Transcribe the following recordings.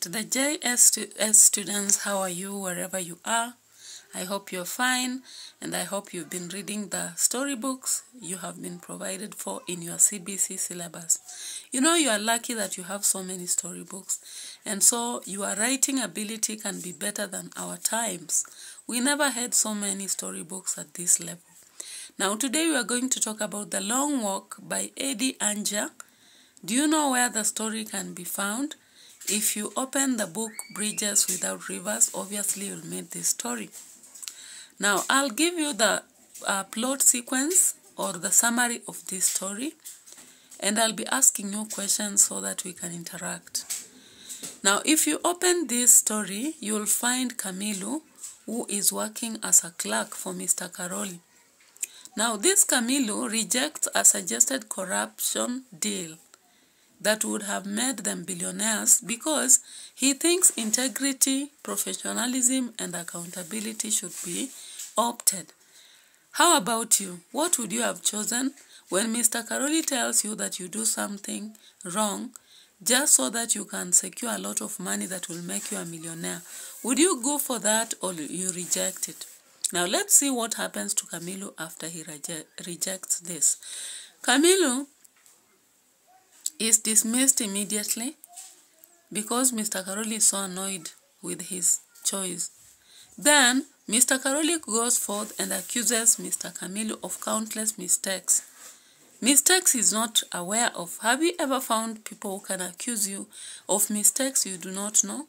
the JS students, how are you wherever you are? I hope you're fine, and I hope you've been reading the storybooks you have been provided for in your CBC syllabus. You know, you are lucky that you have so many storybooks, and so your writing ability can be better than our times. We never had so many storybooks at this level. Now today we are going to talk about The Long Walk by Eddie Anja. Do you know where the story can be found? If you open the book Bridges Without Rivers, obviously you'll meet this story. Now I'll give you the plot sequence or the summary of this story, and I'll be asking you questions so that we can interact. Now if you open this story, you'll find Camilo, who is working as a clerk for Mr. Caroli. Now this Camilo rejects a suggested corruption deal that would have made them billionaires because he thinks integrity, professionalism, and accountability should be opted. How about you? What would you have chosen when Mr. Caroli tells you that you do something wrong just so that you can secure a lot of money that will make you a millionaire? Would you go for that or you reject it? Now let's see what happens to Camilo after he rejects this. Camilo is dismissed immediately because Mr. Caroli is so annoyed with his choice. Then Mr. Caroli goes forth and accuses Mr. Camilo of countless mistakes. Mistakes he's not aware of. Have you ever found people who can accuse you of mistakes you do not know?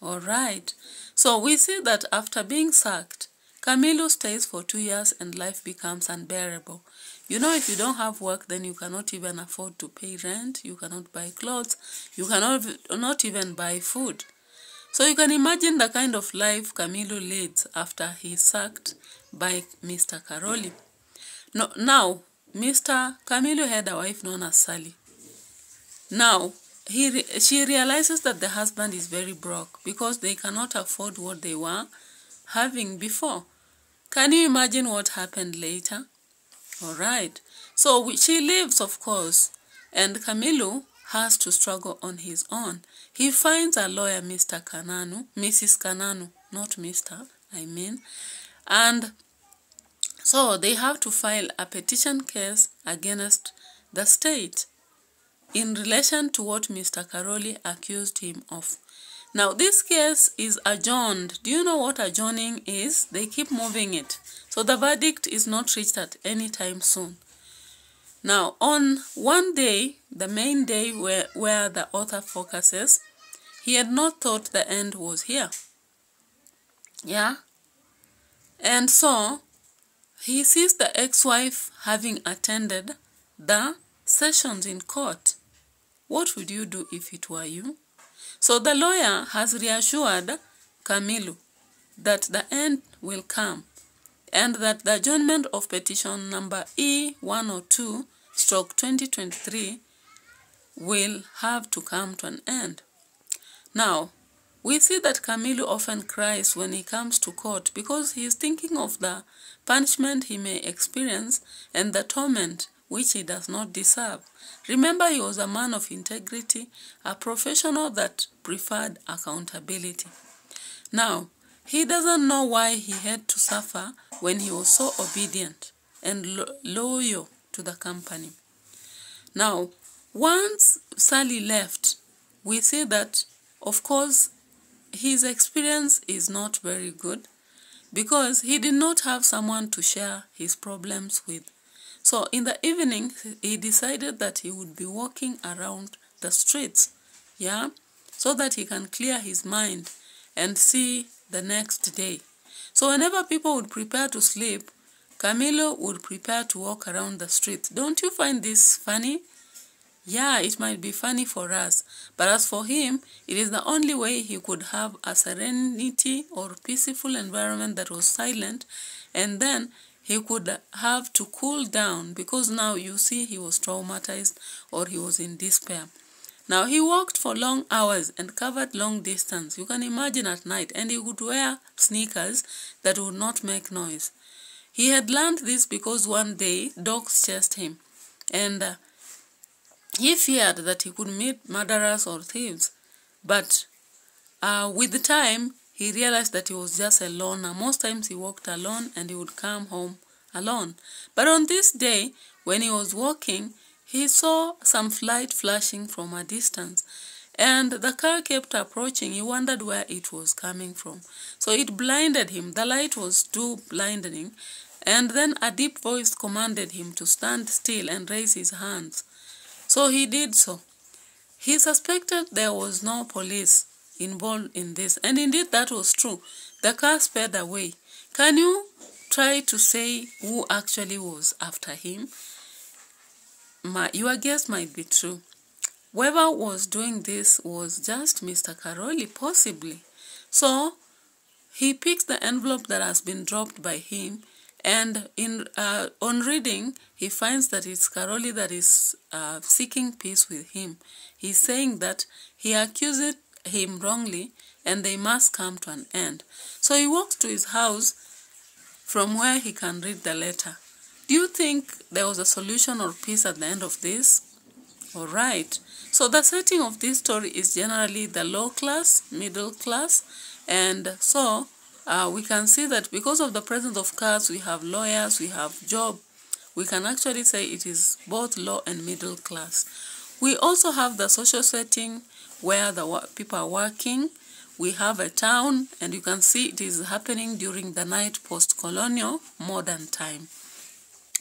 Alright, so we see that after being sacked, Camilo stays for 2 years and life becomes unbearable. You know, if you don't have work, then you cannot even afford to pay rent, you cannot buy clothes, you cannot not even buy food. So you can imagine the kind of life Camilo leads after he's sacked by Mr. Caroli. Now, Mr. Camilo had a wife known as Sally. Now, she realizes that the husband is very broke because they cannot afford what they were having before. Can you imagine what happened later? Alright, so she leaves, of course, and Camilo has to struggle on his own. He finds a lawyer, Mrs. Kananu, not Mr., and so they have to file a petition case against the state in relation to what Mr. Caroli accused him of. Now, this case is adjourned. Do you know what adjourning is? They keep moving it. So the verdict is not reached at any time soon. Now, on one day, the main day where the author focuses, he had not thought the end was here. Yeah? And so, he sees the ex-wife having attended the sessions in court. What would you do if it were you? So the lawyer has reassured Camilo that the end will come and that the adjournment of petition number E102/2023 will have to come to an end. Now, we see that Camilo often cries when he comes to court because he is thinking of the punishment he may experience and the torment which he does not deserve. Remember, he was a man of integrity, a professional that preferred accountability. Now, he doesn't know why he had to suffer when he was so obedient and loyal to the company. Now, once Sally left, we see that, of course, his experience is not very good because he did not have someone to share his problems with. So in the evening, he decided that he would be walking around the streets, yeah, so that he can clear his mind and see the next day. So whenever people would prepare to sleep, Camilo would prepare to walk around the streets. Don't you find this funny? Yeah, it might be funny for us, but as for him, it is the only way he could have a serenity or peaceful environment that was silent, and then he could have to cool down because now you see he was traumatized or he was in despair. Now he walked for long hours and covered long distance. You can imagine at night, and he would wear sneakers that would not make noise. He had learned this because one day dogs chased him, and he feared that he could meet murderers or thieves. But With the time, he realized that he was just a loner. Most times he walked alone and he would come home alone. But on this day, when he was walking, he saw some light flashing from a distance. And the car kept approaching. He wondered where it was coming from. So it blinded him. The light was too blinding. And then a deep voice commanded him to stand still and raise his hands. So he did so. He suspected there was no police involved in this. And indeed, that was true. The car sped away. Can you try to say who actually was after him? Your guess might be true. Whoever was doing this was just Mr. Karoli, possibly. So he picks the envelope that has been dropped by him, and on reading, he finds that it's Karoli that is seeking peace with him. He's saying that he accused him wrongly and they must come to an end. So he walks to his house from where he can read the letter. Do you think there was a solution or peace at the end of this? All right. So the setting of this story is generally the low class, middle class, and so we can see that because of the presence of cars, we have lawyers, we have job. We can actually say it is both low and middle class. We also have the social setting where the people are working. We have a town, and you can see it is happening during the night post-colonial modern time.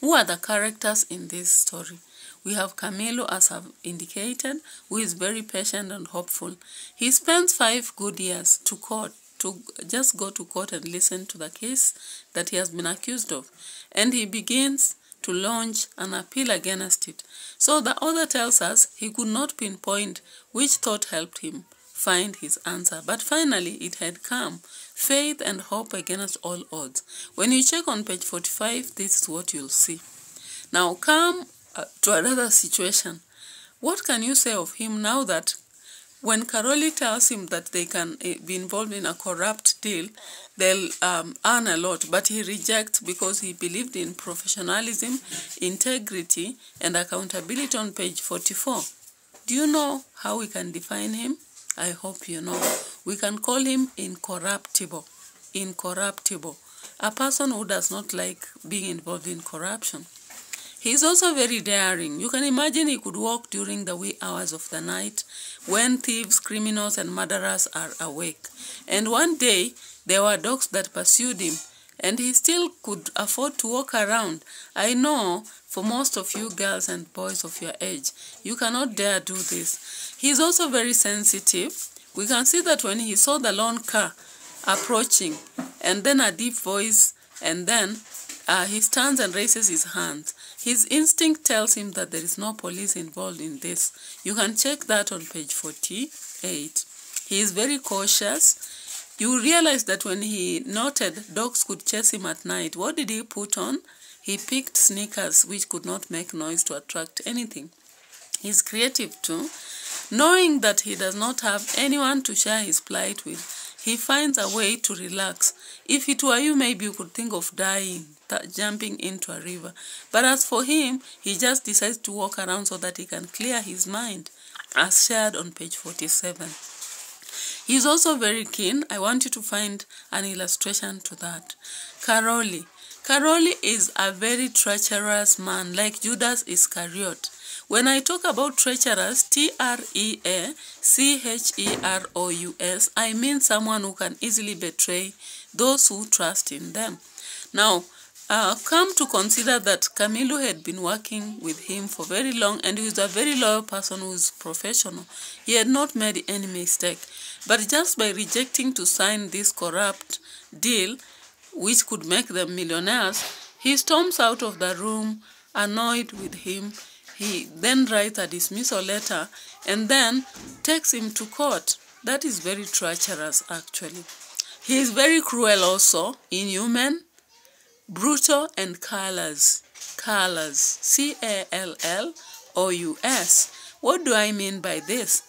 Who are the characters in this story? We have Camilo, as I've indicated, who is very patient and hopeful. He spends 5 good years to court, to just go to court and listen to the case that he has been accused of. And he begins to launch an appeal against it. So the author tells us he could not pinpoint which thought helped him find his answer. But finally, it had come. Faith and hope against all odds. When you check on page 45, this is what you'll see. Now come to another situation. What can you say of him now that when Karoli tells him that they can be involved in a corrupt deal, they'll earn a lot, but he rejects because he believed in professionalism, integrity, and accountability on page 44. Do you know how we can define him? I hope you know. We can call him incorruptible. Incorruptible. A person who does not like being involved in corruption. He is also very daring. You can imagine he could walk during the wee hours of the night when thieves, criminals, and murderers are awake. And one day, there were dogs that pursued him, and he still could afford to walk around. I know for most of you girls and boys of your age, you cannot dare do this. He is also very sensitive. We can see that when he saw the lone car approaching, and then a deep voice, and then he stands and raises his hands. His instinct tells him that there is no police involved in this. You can check that on page 48. He is very cautious. You realize that when he noted dogs could chase him at night, what did he put on? He picked sneakers which could not make noise to attract anything. He's creative too. Knowing that he does not have anyone to share his plight with, he finds a way to relax. If it were you, maybe you could think of dying, jumping into a river. But as for him, he just decides to walk around so that he can clear his mind, as shared on page 47. He is also very keen. I want you to find an illustration to that. Karoli. Karoli is a very treacherous man, like Judas Iscariot. When I talk about treacherous, T-R-E-A-C-H-E-R-O-U-S, I mean someone who can easily betray those who trust in them. Now, come to consider that Camilo had been working with him for very long, and he is a very loyal person who is professional. He had not made any mistake. But just by rejecting to sign this corrupt deal, which could make them millionaires, he storms out of the room, annoyed with him. He then writes a dismissal letter and then takes him to court. That is very treacherous, actually. He is very cruel also, inhuman, brutal, and callous. Callous. C-A-L-L-O-U-S. What do I mean by this?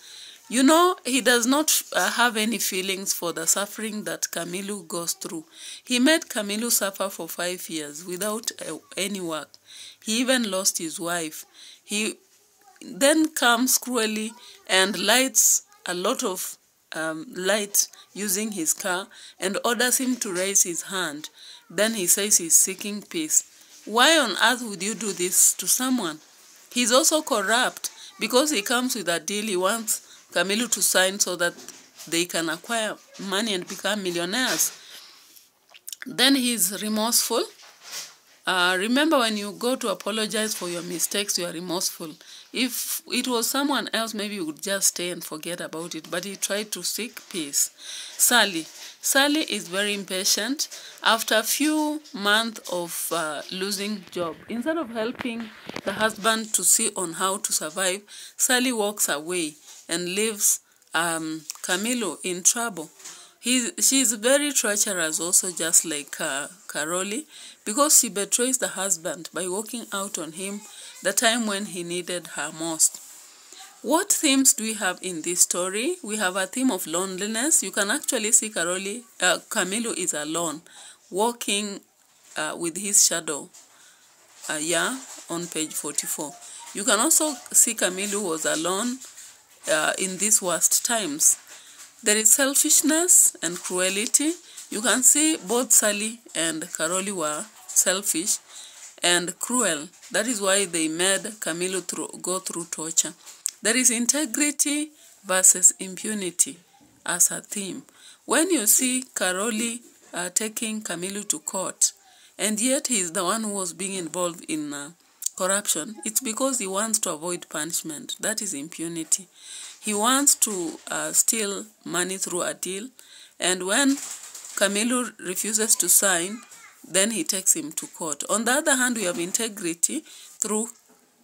You know, he does not have any feelings for the suffering that Camilo goes through. He made Camilo suffer for 5 years without any work. He even lost his wife. He then comes cruelly and lights a lot of light using his car and orders him to raise his hand. Then he says he's seeking peace. Why on earth would you do this to someone? He's also corrupt because he comes with a deal he wants Camilo to sign so that they can acquire money and become millionaires. Then he's remorseful. Remember, when you go to apologize for your mistakes, you are remorseful. If it was someone else, maybe you would just stay and forget about it. But he tried to seek peace. Sally is very impatient. After a few months of losing job, instead of helping the husband to see on how to survive, Sally walks away and leaves Camilo in trouble. She's very treacherous also, just like Caroli, because she betrays the husband by walking out on him the time when he needed her most. What themes do we have in this story? We have a theme of loneliness. You can actually see Camilo is alone, walking with his shadow, on page 44. You can also see Camilo was alone in these worst times. There is selfishness and cruelty. You can see both Sally and Caroli were selfish and cruel. That is why they made Camilo go through torture. There is integrity versus impunity as a theme. When you see Caroli taking Camilo to court, and yet he is the one who was being involved in corruption, it's because he wants to avoid punishment. That is impunity. He wants to steal money through a deal, and when Camilo refuses to sign, then he takes him to court. On the other hand, we have integrity through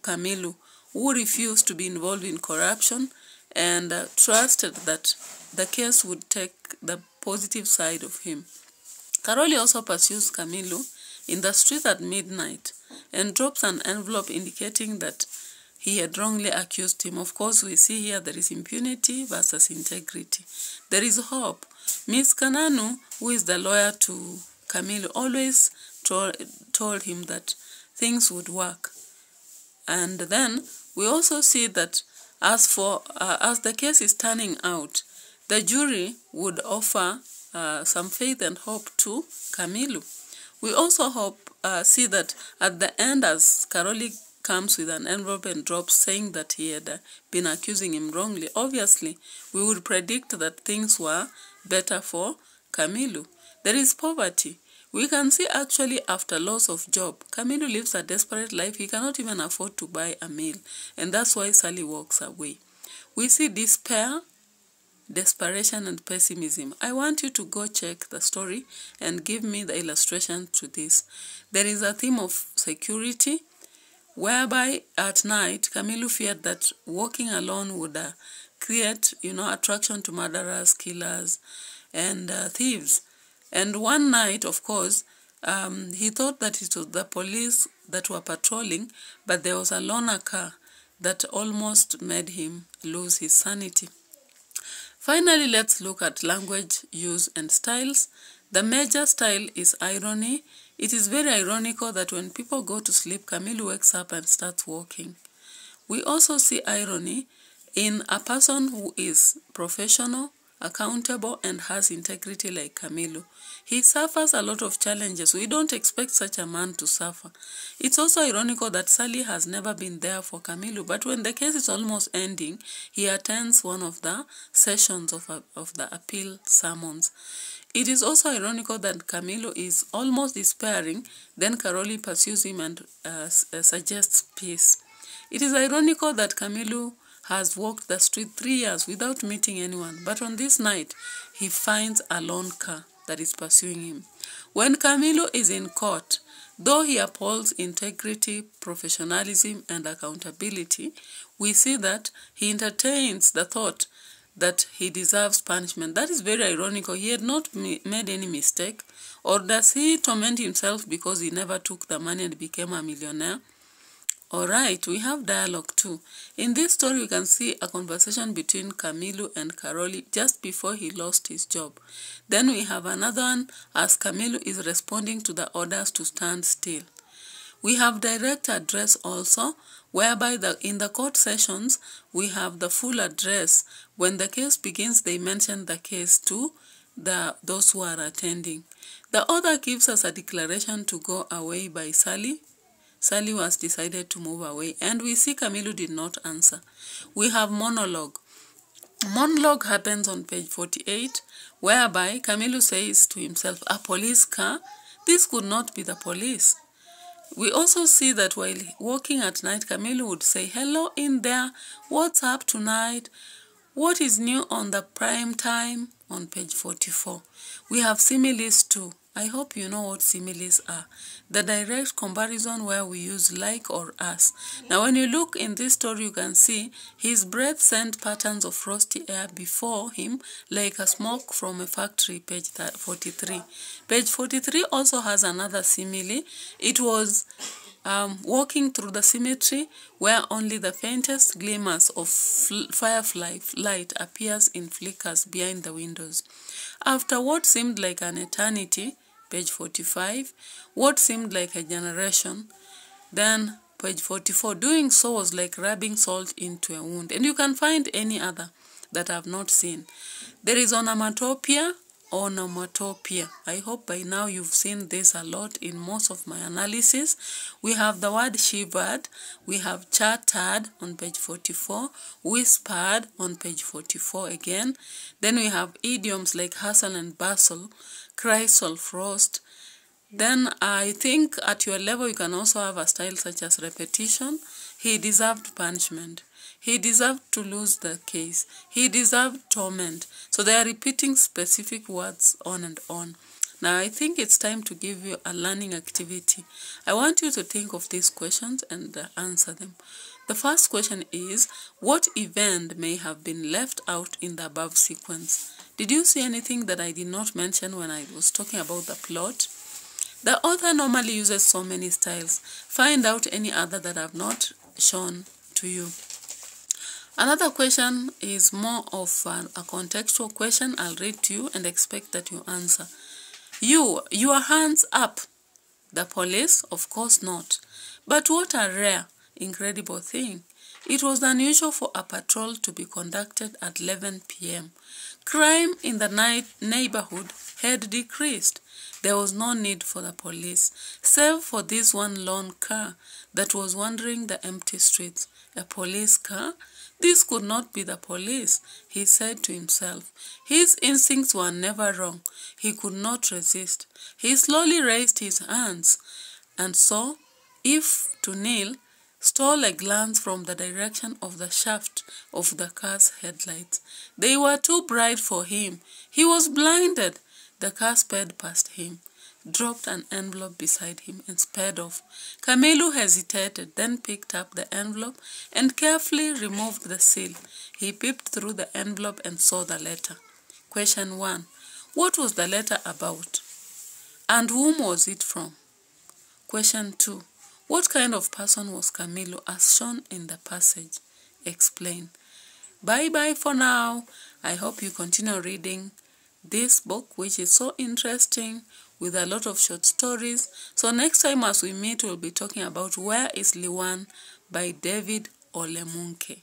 Camilo, who refused to be involved in corruption and trusted that the case would take the positive side of him. Caroli also pursues Camilo in the street at midnight and drops an envelope indicating that he had wrongly accused him. Of course, we see here there is impunity versus integrity. There is hope. Miss Kananu, who is the lawyer to Camilo, always told him that things would work. And then we also see that as the case is turning out, the jury would offer some faith and hope to Camilo. We also see that at the end, as Caroli comes with an envelope and drops saying that he had been accusing him wrongly, obviously we would predict that things were better for Camilo. There is poverty. We can see actually after loss of job, Camilo lives a desperate life. He cannot even afford to buy a meal, and that's why Sally walks away. We see despair, desperation, and pessimism. I want you to go check the story and give me the illustration to this. There is a theme of security, whereby at night, Camilo feared that walking alone would create, attraction to murderers, killers, and thieves. And one night, of course, he thought that it was the police that were patrolling, but there was a loner car that almost made him lose his sanity. Finally, let's look at language use and styles. The major style is irony. It is very ironical that when people go to sleep, Camilo wakes up and starts walking. We also see irony in a person who is professional, accountable, and has integrity like Camilo. He suffers a lot of challenges. We don't expect such a man to suffer. It's also ironical that Sally has never been there for Camilo, but when the case is almost ending, he attends one of the sessions of the appeal summons. It is also ironical that Camilo is almost despairing, then Caroli pursues him and suggests peace. It is ironical that Camilo has walked the street 3 years without meeting anyone, but on this night, he finds a lone car that is pursuing him. When Camilo is in court, though he upholds integrity, professionalism, and accountability, we see that he entertains the thought that he deserves punishment. That is very ironical. He had not made any mistake. Or does he torment himself because he never took the money and became a millionaire? Alright, we have dialogue too. In this story, we can see a conversation between Camilo and Caroli just before he lost his job. Then we have another one as Camilo is responding to the orders to stand still. We have direct address also, whereby in the court sessions, we have the full address. When the case begins, they mention the case to those who are attending. The author gives us a declaration to go away by Sally. Sally was decided to move away, and we see Kamilu did not answer. We have monologue. Monologue happens on page 48, whereby Kamilu says to himself, a police car? This could not be the police. We also see that while walking at night, Kamilu would say, hello in there, what's up tonight? What is new on the prime time? On page 44. We have similes too. I hope you know what similes are. The direct comparison where we use like or as. Now when you look in this story, you can see his breath sent patterns of frosty air before him like a smoke from a factory, page 43. Page 43 also has another simile. It was walking through the cemetery where only the faintest glimmers of firefly light appears in flickers behind the windows. After what seemed like an eternity, page 45, what seemed like a generation, then page 44, doing so was like rubbing salt into a wound. And you can find any other that I have not seen. There is onomatopoeia. I hope by now you've seen this a lot in most of my analysis. We have the word shivered, we have chattered on page 44, whispered on page 44 again. Then we have idioms like hustle and bustle, chrysal frost. Then I think at your level you can also have a style such as repetition. He deserved punishment. He deserved to lose the case. He deserved torment. So they are repeating specific words on and on. Now I think it's time to give you a learning activity. I want you to think of these questions and answer them. The first question is, what event may have been left out in the above sequence? Did you see anything that I did not mention when I was talking about the plot? The author normally uses so many styles. Find out any other that I have not shown to you. Another question is more of a contextual question. I'll read to you and expect that you answer. Your hands up. The police? Of course not. But what a rare, incredible thing. It was unusual for a patrol to be conducted at 11 p.m. Crime in the neighborhood had decreased. There was no need for the police, save for this one lone car that was wandering the empty streets. A police car? This could not be the police, he said to himself. His instincts were never wrong. He could not resist. He slowly raised his hands, and saw, if to kneel, stole a glance from the direction of the shaft of the car's headlights. They were too bright for him. He was blinded. The car sped past him, dropped an envelope beside him, and sped off. Kamilu hesitated, then picked up the envelope and carefully removed the seal. He peeped through the envelope and saw the letter. Question 1. What was the letter about? And whom was it from? Question 2. What kind of person was Kamilu as shown in the passage? Explain. Bye-bye for now. I hope you continue reading this book, which is so interesting, with a lot of short stories. So next time as we meet, we'll be talking about Where is Liwan by David Olemunke.